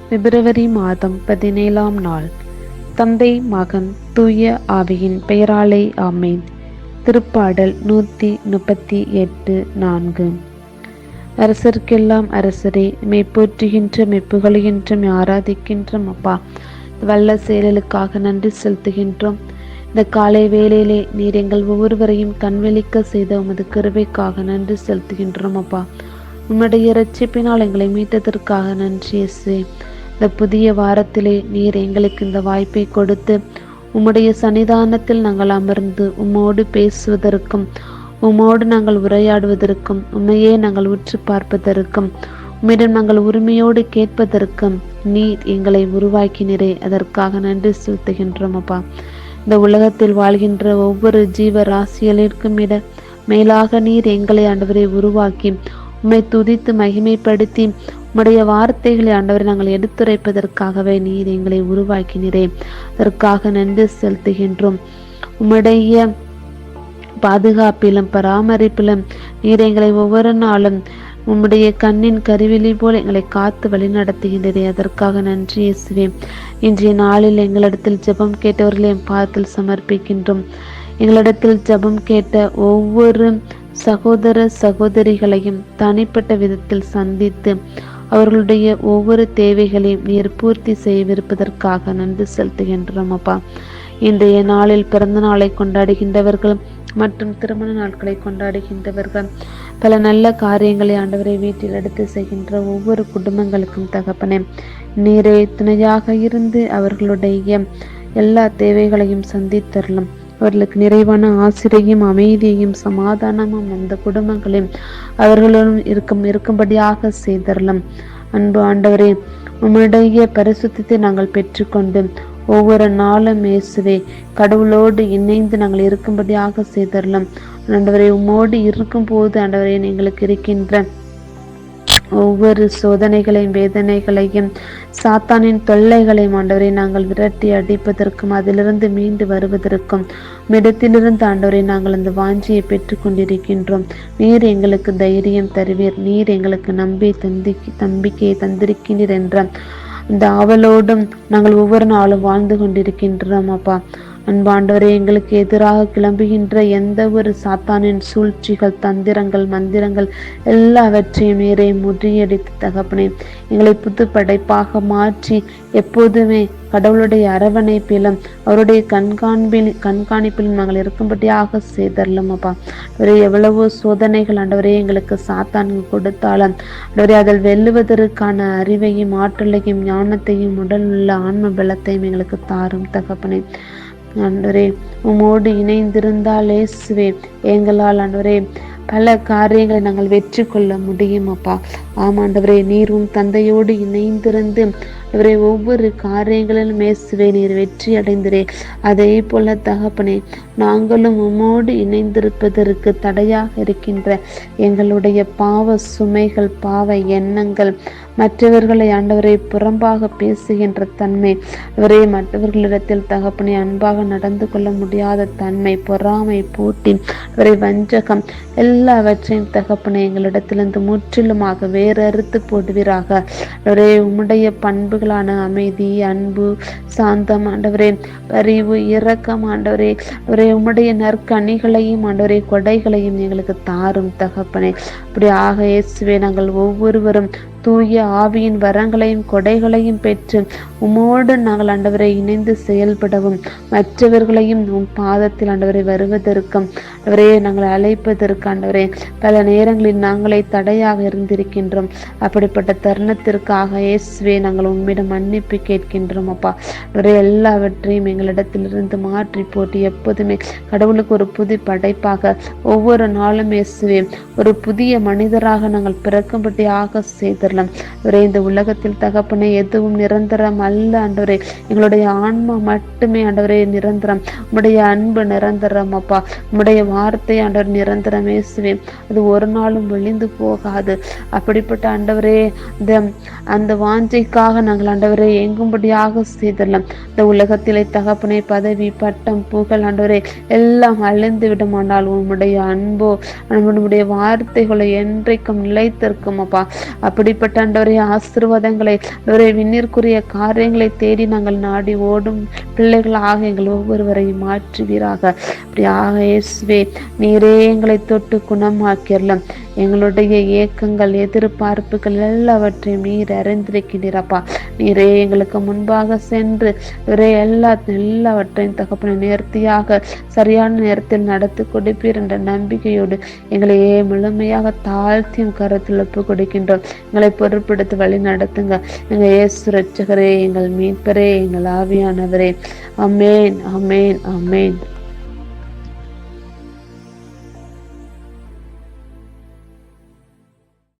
பிப்ரவரி மாதம் 17ஆம் நாள். தந்தை, மகன், தூய ஆவியின் பெயராலே ஆமென். திருப்பாடல் 138 4. அரசர்க்கெல்லாம் அரசரே, மெய்ப்போற்றுகின்ற மெய்ப்புகழுகின்ற ஆராதிக்கின்றோம் அப்பா. வல்ல செயலுக்காக நன்றி செலுத்துகின்றோம். இந்த காலை வேளையிலே நீர் எங்கள் ஒவ்வொருவரையும் கண்வெளிக்க செய்த உமது கிருபைக்காக நன்றி செலுத்துகின்றோம் அப்பா. உம்முடைய இரட்சிப்பினால் எங்களை மீட்டதற்காக நன்றி இயேசுவே. இந்த புதிய வாரத்திலே நீர் எங்களுக்கு இந்த வாய்ப்பை கொடுத்து உம்முடைய சன்னிதானத்தில் நாங்கள் அமர்ந்து உம்மோடு பேசுவதற்கும், உம்மோடு நாங்கள் உரையாடுவதற்கும், உண்மையே நாங்கள் உற்று பார்ப்பதற்கும், உம்மிடம் நாங்கள் உரிமையோடு கேட்பதற்கும் நீர் எங்களை உருவாக்கினரே, அதற்காக நன்றி செலுத்துகின்றோம் அப்பா. இந்த உலகத்தில் வாழ்கின்ற ஒவ்வொரு ஜீவ ராசிகளிற்கும் மேலாக நீர் எங்களை ஆண்டவரை உருவாக்கி உம்மை துதித்து மகிமைப்படுத்தி உம்முடைய வார்த்தைகளை ஆண்டவரை நாங்கள் எடுத்துரைப்பதற்காகவே நீர் எங்களை உருவாக்கினரே, அதற்காக நன்றி செலுத்துகின்றோம். உம்முடைய பாதுகாப்பிலும் பராமரிப்பிலும் நீர் எங்களை ஒவ்வொரு நாளும் உம்முடைய கண்ணின் கருவிழி போல் எங்களை காத்து வழி நடத்துகின்றதே, அதற்காக நன்றி இயேசுவே. இன்றைய நாளில் எங்களிடத்தில் ஜெபம் கேட்டவர்களை என் பாதத்தில் சமர்ப்பிக்கின்றோம். எங்களிடத்தில் ஜெபம் கேட்ட ஒவ்வொரு சகோதர சகோதரிகளையும் தனிப்பட்ட விதத்தில் சந்தித்து அவர்களுடைய ஒவ்வொரு தேவைகளையும் நீர் பூர்த்தி செய்யவிருப்பதற்காக நன்றி செலுத்துகின்றோம் அப்பா. இன்றைய நாளில் பிறந்த நாளை கொண்டாடுகின்றவர்கள் மற்றும் திருமண நாட்களை கொண்டாடுகின்றவர்கள், பல நல்ல காரியங்களை ஆண்டவரை வீட்டில் எடுத்து செய்கின்ற ஒவ்வொரு குடும்பங்களுக்கும் தகப்பனே நீரே துணையாக இருந்து அவர்களுடைய எல்லா தேவைகளையும் சந்தித்தரலும். அவர்களுக்கு நிறைவான ஆசிரியையும் அமைதியையும் சமாதானமும் அந்த குடும்பங்களையும் அவர்களுடன் இருக்கும்படியாக செய்தரலும். அன்பு ஆண்டவரே, உம்முடைய பரிசுத்தத்தை நாங்கள் பெற்றுக்கொண்டு ஒவ்வொரு நாளும் இயேசுவே கடவுளோடு இணைந்து நாங்கள் இருக்கும்படியாக செய்தரலாம். ஆண்டவரே, உம்மோடு இருக்கும் போது ஆண்டவரே எங்களுக்கு இருக்கின்ற ஒவ்வொரு சோதனைகளையும் வேதனைகளையும் சாத்தானின் தொல்லைகளையும் ஆண்டவரை நாங்கள் விரட்டி அடிப்பதற்கும் அதிலிருந்து மீண்டு வருவதற்கும் இடத்திலிருந்து ஆண்டவரை நாங்கள் அந்த வாஞ்சியை பெற்று கொண்டிருக்கின்றோம். நீர் எங்களுக்கு தைரியம் தருவீர், நீர் எங்களுக்கு நம்பிக்கையை தந்திருக்கிறீர் என்ற இந்த ஆவலோடும் நாங்கள் ஒவ்வொரு நாளும் வாழ்ந்து கொண்டிருக்கின்றோம் அப்பா. அன்பாண்டவரே, எங்களுக்கு எதிராக கிளம்புகின்ற எந்த ஒரு சாத்தானின் சூழ்ச்சிகள், தந்திரங்கள், மந்திரங்கள் எல்லாவற்றையும் நீரை முறியடித்து தகப்பனே எங்களை புது படைப்பாக மாற்றி எப்போதுமே கடவுளுடைய அரவணைப்பிலும் அவருடைய கண்காணிப்பிலும் நாங்கள் இருக்கும்படியாக செய்தரலும் அப்பா. அவரே, எவ்வளவோ சோதனைகள் ஆண்டவரே எங்களுக்கு சாத்தான் கொடுத்தாலும் ஆண்டவரே அதில் வெல்லுவதற்கான அறிவையும் ஆற்றலையும் ஞானத்தையும் உடல் உள்ள ஆன்ம பலத்தையும் எங்களுக்கு தாரும் தகப்பனே. ஆண்டவரே, உம்மோடு இணைந்திருந்தால் இயேசுவே எங்களால் ஆண்டவரே பல காரியங்களை நாங்கள் வெற்றி கொள்ள முடியும் அப்பா. ஆமாண்டவரே, நீரும் தந்தையோடு இணைந்திருந்து அவரை ஒவ்வொரு காரியங்களிலும் இயேசுவே நீர் வெற்றி அடைந்திரே. அதே போல தகப்பனே, நாங்களும் உம்மோடு இணைந்திருப்பதற்கு தடையாக இருக்கின்ற எங்களுடைய பாவ சுமைகள், பாவ எண்ணங்கள், மற்றவர்களை ஆண்டவரை புறம்பாக பேசுகின்ற தன்மை, அவரே மற்றவர்களிடத்தில் தகப்பனை அன்பாக நடந்து கொள்ள முடியாத தன்மை, பொறாமை, போட்டி, அவரை வஞ்சகம் எல்லாவற்றையும் தகப்பனை எங்களிடத்திலிருந்து முற்றிலுமாக வேறறுத்து போடுவீராக. அவரே, உம்முடைய பண்புகளான அமைதி, அன்பு, சாந்தம் ஆண்டவரே, பரிவு, இரக்கம் ஆண்டவரே, அவரே உம்முடைய நற்கனிகளையும் ஆண்டவரே கொடைகளையும் எங்களுக்கு தாரும் தகப்பனே. அப்படி ஆக இயேசுவே நாங்கள் ஒவ்வொருவரும் தூய ஆவியின் வரங்களையும் கொடைகளையும் பெற்று உம்மோடு நாங்கள் ஆண்டவரை இணைந்து செயல்படவும் மற்றவர்களையும் உம் பாதத்தில் ஆண்டவரை வருவதற்கும் ஆண்டவரே நாங்கள் அழைப்பதற்கு ஆண்டவரே பல நேரங்களில் நாங்களே தடையாக இருந்திருக்கின்றோம். அப்படிப்பட்ட தருணத்திற்காக இயேசுவே நாங்கள் உம்மிடம் மன்னிப்பு கேட்கின்றோம் அப்பா. ஆண்டவரே, எல்லாவற்றையும் எங்களிடத்திலிருந்து மாற்றி போட்டு எப்போதுமே கடவுளுக்கு ஒரு புது படைப்பாக ஒவ்வொரு நாளும் இயேசுவே ஒரு புதிய மனிதராக நாங்கள் பிறக்கும்படியாக செய்தரலாம். அவரே, இந்த உலகத்தில் தகப்பனே எதுவும் நிரந்தரம் அல்ல ஆண்டவரே. எங்களுடைய ஆன்மா மட்டுமே ஆண்டவரே நிரந்தரம். உம்முடைய அன்பு நிரந்தரம் அப்பா. உம்முடைய வார்த்தை ஆண்டவர் நிரந்தரம் இயேசுவே. அது ஒரு நாளும் விழிந்து போகாது. அப்படிப்பட்ட ஆண்டவரே அந்த வாஞ்சைக்காக நாங்கள் ஆண்டவரே எங்கும்படியாக செய்தரலாம். இந்த உலகத்திலே தகப்பனே பதவி, பட்டம், புகழ் ஆண்டவரே எல்லாம் அழிந்து விடுமானால் உம்முடைய அன்போ நம்முடைய வார்த்தைகளை என்றைக்கும் நிலைத்திருக்கும் அப்பா. அப்படிப்பட்ட அப்படிப்பட்ட ஆண்டவரே ஆசீர்வாதங்களை ஆண்டவரே விண்ணிற்குரிய காரியங்களை தேடி நாங்கள் நாடி ஓடும் பிள்ளைகளாக எங்கள் ஒவ்வொருவரையும் மாற்றுவீராக. அப்படியாக இயேசுவே நீரே எங்களை தொட்டு குணமாக்கிடலாம். எங்களுடைய ஏக்கங்கள் எதிர்பார்ப்புகள் எல்லாவற்றையும் நீர் அறிந்திருக்கிறீரப்பா. நீரே எங்களுக்கு முன்பாக சென்று எல்லாவற்றையும் தகப்பன நேர்த்தியாக சரியான நேரத்தில் நடத்தி கொடுப்பீர் என்ற நம்பிக்கையோடு எங்களையே முழுமையாக தாழ்த்தியும் கருத்தில் ஒப்பு கொடுக்கின்றோம். எங்களை பொறுப்படுத்தி வழி நடத்துங்க. எங்கள் இயேசு இரட்சகரே, எங்கள் மீட்பரே, எங்கள் ஆவியானவரே. அமேன், அமேன், அமேன்.